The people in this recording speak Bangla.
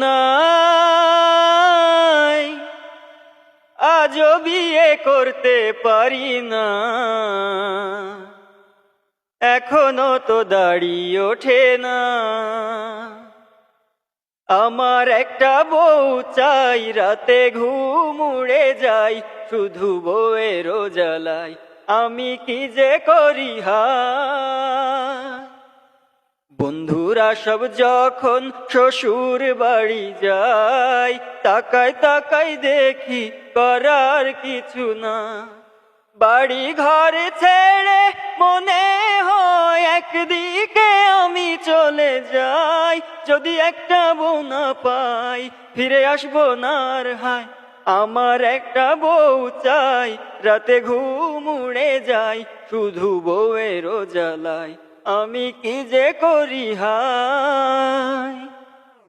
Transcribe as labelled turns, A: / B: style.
A: নাই, আজও বিয়ে করতে পারি না, এখনো তো দাড়ি ওঠে না। আমার একটা বউ চাই, রাতে ঘুম উড়ে যাই, শুধু বউয়ের জ্বালাই আমি কি যে করি হায়। বন্ধুরা সব যখন শ্বশুর বাড়ি যায়, তাকাই তাকাই দেখি করার কিছু না। বাড়ি ঘর ছেড়ে মনে হয় একদিকে আমি চলে যাই, যদি একটা বউ না পাই ফিরে আসবো না আর হায়। আমার একটা বউ চাই, রাতে ঘুম উড়ে যায়, শুধু বউয়ের জ্বালাই আমি কি যে করি হায়।